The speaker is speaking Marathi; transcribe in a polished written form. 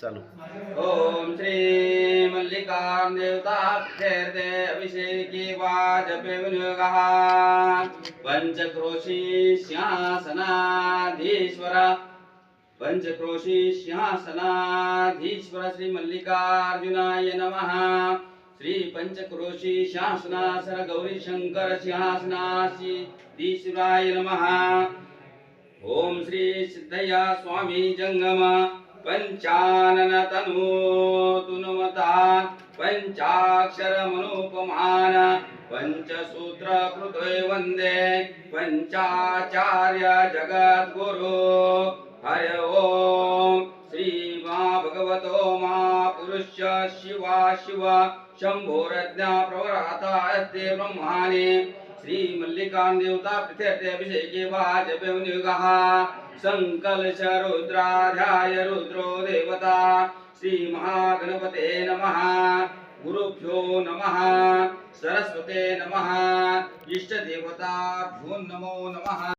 चालू. ओम श्री मल्लिकार्जुन देवता तीर्थे अभिषेकी वाजपे विनियोगः पंचक्रोशी सिंहासनाधीश्वर पंचक्रोशी सिंहासनाधीश्वर श्री मल्लिकार्जुनाय नमः. श्री पंचक्रोशी सिंहासनासर गौरी शंकर सिंहासनाधीश्वराय नमः. ओम श्री सिद्धय्या स्वामी जंगम पंचानन तनूतुनुमतान पंचाक्षर मनोपमान पंचसूत्र कृते वंदे पंचाचार्य जगद्गुरु. हरि ओम श्री मा भगवतो मा पुरुष शिवा शिव शंभोरज्ञा प्रवराता अस्ते ब्रह्माणे. श्री मल्लिकार्जुन देवता तीर्थे अभिषेके वाजपे विनियोगः संकल्ष रुद्राध्याय रुद्रो देवता. श्री महागणपते नमः. गुरुभ्यो नमः. सरस्वते नमः. इष्ट देवताभ्यो नमो नमः.